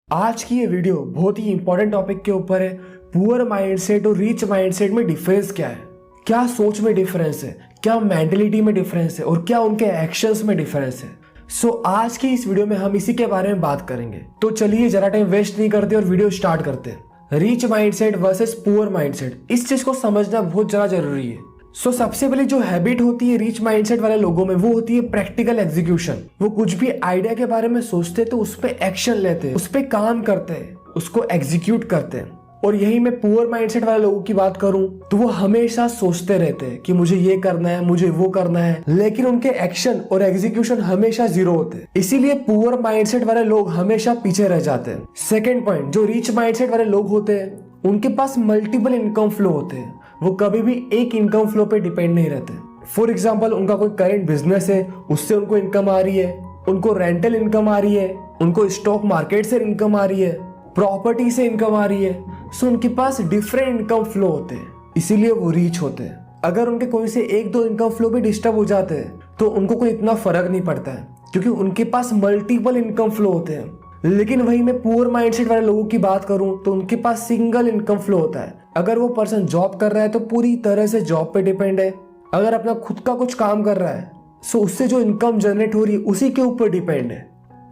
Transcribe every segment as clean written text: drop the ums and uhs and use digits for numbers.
आज की ये वीडियो बहुत ही इंपॉर्टेंट टॉपिक के ऊपर है। पुअर माइंडसेट और रिच माइंडसेट में डिफरेंस क्या है, क्या सोच में डिफरेंस है, क्या मेंटेलिटी में डिफरेंस है और क्या उनके एक्शंस में डिफरेंस है। आज की इस वीडियो में हम इसी के बारे में बात करेंगे। तो चलिए जरा टाइम वेस्ट नहीं करते और वीडियो स्टार्ट करते हैं। Rich mindset versus poor mindset, इस चीज को समझना बहुत ज्यादा जरूरी है। सबसे पहले जो हैबिट होती है रिच माइंडसेट वाले लोगों में, वो होती है प्रैक्टिकल एग्जीक्यूशन। वो कुछ भी आइडिया के बारे में सोचते तो उस पे एक्शन लेते हैं, उस पे काम करते हैं, उसको एग्जीक्यूट करते हैं। और यही मैं पुअर माइंडसेट वाले लोगों की बात करूं तो वो हमेशा सोचते रहते हैं कि मुझे ये करना है, मुझे वो करना है, लेकिन उनके एक्शन और एग्जीक्यूशन हमेशा जीरो होते हैं। इसीलिए पुअर माइंडसेट वाले लोग हमेशा पीछे रह जाते हैं। सेकेंड पॉइंट, जो रिच माइंडसेट वाले लोग होते हैं उनके पास मल्टीपल इनकम फ्लो होते हैं। वो कभी भी एक इनकम फ्लो पे डिपेंड नहीं रहते। फॉर एग्जाम्पल, उनका कोई करंट बिजनेस है, उससे उनको इनकम आ रही है, उनको रेंटल इनकम आ रही है, उनको स्टॉक मार्केट से इनकम आ रही है, प्रॉपर्टी से इनकम आ रही है। उनके पास डिफरेंट इनकम फ्लो होते हैं, इसीलिए वो रीच होते हैं। अगर उनके कोई से एक दो इनकम फ्लो भी डिस्टर्ब हो जाते हैं तो उनको कोई इतना फर्क नहीं पड़ता है, क्योंकि उनके पास मल्टीपल इनकम फ्लो होते हैं। लेकिन वही मैं पुअर माइंडसेट वाले लोगों की बात करूं तो उनके पास सिंगल इनकम फ्लो होता है। अगर वो पर्सन जॉब कर रहा है तो पूरी तरह से जॉब पे डिपेंड है। अगर अपना खुद का कुछ काम कर रहा है तो उससे जो इनकम जनरेट हो रही है उसी के ऊपर डिपेंड है।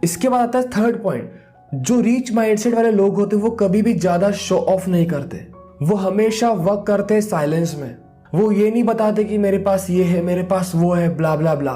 इसके बाद आता है थर्ड पॉइंट, जो रिच माइंडसेट वाले लोग होते हैं वो कभी भी ज्यादा शो ऑफ नहीं करते। वो हमेशा वर्क करते हैं साइलेंस में। वो ये नहीं बताते कि मेरे पास ये है, मेरे पास वो है, ब्ला ब्ला ब्ला।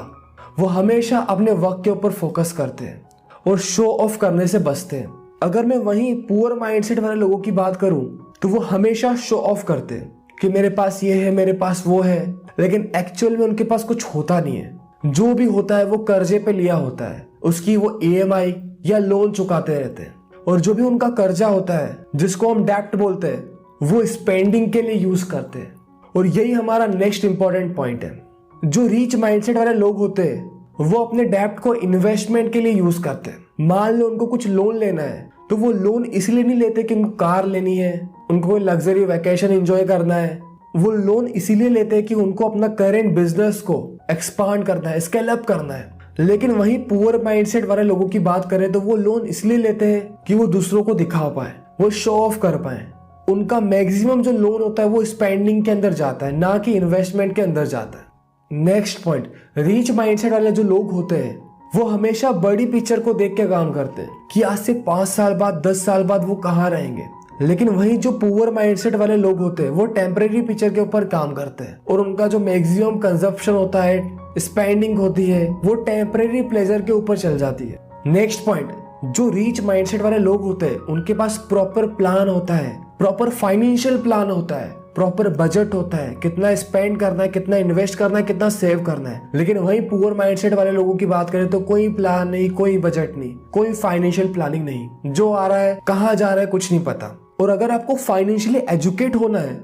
वो हमेशा अपने वर्क के ऊपर फोकस करते हैं और शो ऑफ करने से बचते हैं। अगर मैं वहीं पुअर माइंडसेट वाले लोगों की बात करूं तो वो हमेशा शो ऑफ करते हैं कि मेरे पास ये है, मेरे पास वो है, लेकिन एक्चुअल में उनके पास कुछ होता नहीं है। जो भी होता है वो कर्जे पे लिया होता है, उसकी वो EMI या लोन चुकाते रहते हैं। और जो भी उनका कर्जा होता है, जिसको हम डेब्ट बोलते हैं, वो स्पेंडिंग के लिए यूज करते हैं। और यही हमारा नेक्स्ट इंपॉर्टेंट पॉइंट है। जो रिच माइंडसेट वाले लोग होते हैं वो अपने डेब्ट को इन्वेस्टमेंट के लिए यूज करते हैं। मान लो उनको कुछ लोन लेना है तो वो लोन इसलिए नहीं लेते कि उनको कार लेनी है, उनको कोई लग्जरी वैकेशन एंजॉय करना है। वो लोन इसीलिए लेते हैं कि उनको अपना करेंट बिजनेस को एक्सपांड करना है, स्केल अप करना है। लेकिन वही पुअर माइंडसेट वाले लोगों की बात करें तो वो लोन इसलिए लेते हैं कि वो दूसरों को दिखा पाए, वो शो ऑफ कर पाए। उनका मैक्सिमम जो लोन होता है वो स्पेंडिंग के अंदर जाता है, ना कि इन्वेस्टमेंट के अंदर जाता है। नेक्स्ट पॉइंट, रिच माइंडसेट वाले जो लोग होते हैं वो हमेशा बड़ी पिक्चर को देख के काम करते हैं कि आज से 5 साल बाद, 10 साल बाद वो कहाँ रहेंगे। लेकिन वही जो पुअर माइंडसेट वाले लोग होते हैं वो टेम्परेरी पिक्चर के ऊपर काम करते हैं और उनका जो मैक्सिमम कंजप्शन होता है, स्पेंडिंग होती है, वो टेम्परेरी प्लेजर के ऊपर चल जाती है। नेक्स्ट पॉइंट, जो रिच माइंडसेट वाले लोग होते हैं उनके पास प्रॉपर प्लान होता है, प्रॉपर फाइनेंशियल प्लान होता है, प्रॉपर बजट होता है, कितना स्पेंड करना है, कितना इन्वेस्ट करना है, कितना सेव करना है। लेकिन वही पुअर माइंडसेट वाले लोगों की बात करें तो कोई प्लान नहीं, कोई बजट नहीं, कोई फाइनेंशियल प्लानिंग नहीं। जो आ रहा है, कहाँ जा रहा है, कुछ नहीं पता। और अगर आपको फाइनेंशियली एजुकेट होना है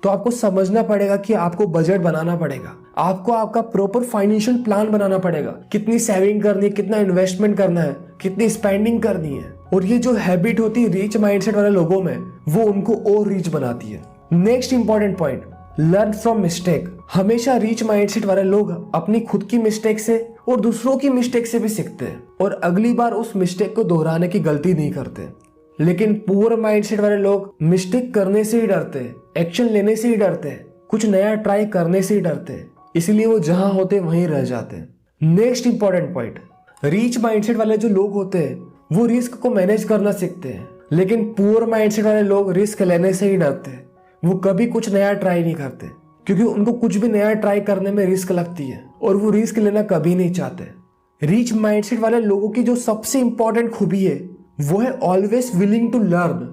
तो आपको समझना पड़ेगा कि आपको बजट बनाना पड़ेगा, आपको आपका प्रॉपर फाइनेंशियल प्लान बनाना पड़ेगा, कितनी सेविंग करनी है, कितना इन्वेस्टमेंट करना है, कितनी स्पेंडिंग करनी है। और ये जो हैबिट होती है रिच माइंडसेट वाले लोगों में, वो उनको और रिच बनाती है। Next important point, learn from mistake. हमेशा रिच माइंडसेट वाले लोग अपनी खुद की मिस्टेक से और दूसरों की मिस्टेक से भी सीखते हैं और अगली बार उस मिस्टेक को दोहराने की गलती नहीं करते। लेकिन पुअर माइंडसेट वाले लोग मिस्टेक करने से ही डरते हैं, एक्शन लेने से ही डरते हैं, कुछ नया ट्राई करने से ही डरते हैं, इसलिए वो जहां होते वहीं रह जाते हैं। Next important point, rich mindset वाले जो लोग होते हैं वो रिस्क को मैनेज करना सीखते हैं, लेकिन पुअर माइंडसेट वाले लोग रिस्क लेने से ही डरते हैं। वो कभी कुछ नया ट्राई नहीं करते क्योंकि उनको कुछ भी नया ट्राई करने में रिस्क लगती है और वो रिस्क लेना कभी नहीं चाहते। रिच माइंडसेट वाले लोगों की जो सबसे इंपॉर्टेंट खूबी है वो है ऑलवेज विलिंग टू लर्न।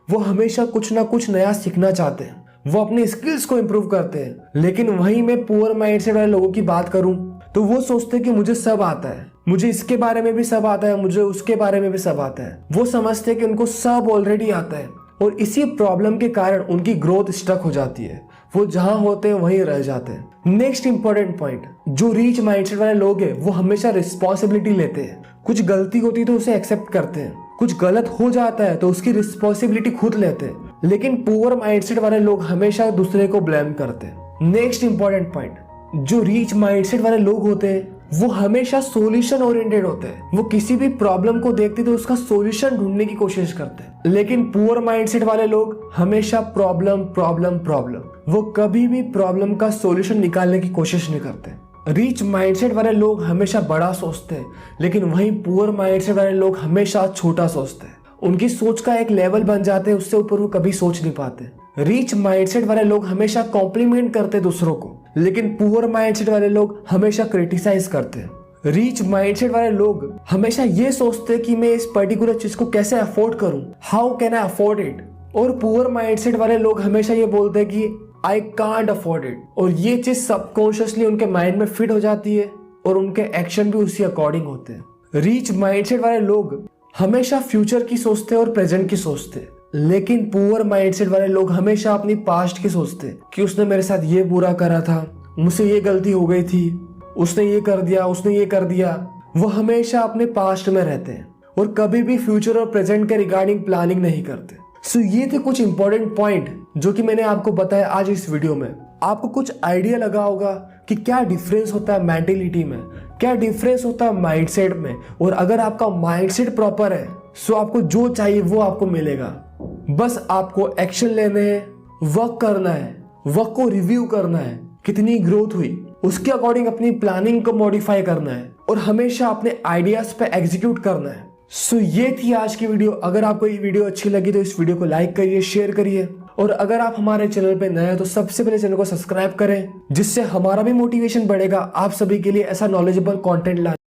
वो हमेशा कुछ ना कुछ नया सीखना चाहते हैं, वो अपनी स्किल्स को इम्प्रूव करते हैं। लेकिन वहीं मैं पुअर माइंडसेट वाले लोगों की बात करूं तो वो सोचते हैं कि मुझे सब आता है, मुझे इसके बारे में भी सब आता है, मुझे उसके बारे में भी सब आता है। वो समझते हैं कि उनको सब ऑलरेडी आता है और इसी प्रॉब्लम के कारण उनकी ग्रोथ स्टक हो जाती है, वो जहां होते हैं वहीं रह जाते हैं। नेक्स्ट इंपॉर्टेंट पॉइंट, जो रिच माइंडसेट वाले लोग हैं वो हमेशा रिस्पॉन्सिबिलिटी लेते हैं। कुछ गलती होती है तो उसे एक्सेप्ट करते हैं, कुछ गलत हो जाता है तो उसकी रिस्पॉन्सिबिलिटी खुद लेते हैं। लेकिन पुअर माइंडसेट वाले लोग हमेशा दूसरे को ब्लेम करते हैं। नेक्स्ट इंपॉर्टेंट पॉइंट, जो रिच माइंडसेट वाले लोग होते हैं वो हमेशा सॉल्यूशन ओरिएंटेड होते हैं। वो किसी भी प्रॉब्लम को देखते तो उसका सॉल्यूशन ढूंढने की कोशिश करते हैं। लेकिन पुअर माइंडसेट वाले लोग हमेशा प्रॉब्लम प्रॉब्लम प्रॉब्लम, वो कभी भी प्रॉब्लम का सॉल्यूशन निकालने की कोशिश नहीं करते। रीच माइंडसेट वाले लोग हमेशा बड़ा सोचते हैं, लेकिन वहीं पुअर माइंडसेट वाले लोग हमेशा छोटा सोचते हैं। उनकी सोच का एक लेवल बन जाते हैं, उससे ऊपर वो कभी सोच नहीं पाते। रीच माइंडसेट वाले लोग हमेशा कॉम्प्लीमेंट करते हैं दूसरों को, लेकिन पुअर माइंडसेट वाले लोग हमेशा क्रिटिसाइज करते हैं। रीच माइंडसेट वाले लोग हमेशा ये सोचते हैं कि मैं इस पर्टिकुलर चीज को कैसे अफोर्ड करूं, how can I afford it. और पुअर माइंडसेट वाले लोग हमेशा ये बोलते हैं कि आई कांट अफोर्ड इट, और ये चीज सबकॉन्शियसली उनके माइंड में फिट हो जाती है और उनके एक्शन भी उसी अकॉर्डिंग होते हैं। रीच माइंडसेट वाले लोग हमेशा फ्यूचर की सोचते हैं और प्रेजेंट की सोचते हैं, लेकिन पुअर माइंडसेट वाले लोग हमेशा अपनी पास्ट की सोचते हैं कि उसने मेरे साथ ये बुरा करा था, मुझसे ये गलती हो गई थी, उसने ये कर दिया, उसने ये कर दिया। वो हमेशा अपने पास्ट में रहते हैं और कभी भी फ्यूचर और प्रेजेंट के रिगार्डिंग प्लानिंग नहीं करते। सो ये थे कुछ इंपॉर्टेंट पॉइंट जो कि मैंने आपको बताया आज इस वीडियो में। आपको कुछ आइडिया लगा होगा कि क्या डिफरेंस होता है मेंटेलिटी में, क्या डिफरेंस होता है माइंडसेट में। और अगर आपका माइंडसेट प्रॉपर है सो आपको जो चाहिए वो आपको मिलेगा। बस आपको एक्शन लेने हैं, वर्क करना है, वर्क को रिव्यू करना है, कितनी ग्रोथ हुई उसके अकॉर्डिंग अपनी प्लानिंग को मॉडिफाई करना है और हमेशा अपने आइडियाज पे एग्जीक्यूट करना है। सो ये थी आज की वीडियो। अगर आपको ये वीडियो अच्छी लगी तो इस वीडियो को लाइक करिए, शेयर करिए, और अगर आप हमारे चैनल पे नए हैं तो सबसे पहले चैनल को सब्सक्राइब करें, जिससे हमारा भी मोटिवेशन बढ़ेगा आप सभी के लिए ऐसा नॉलेजेबल कंटेंट लाने।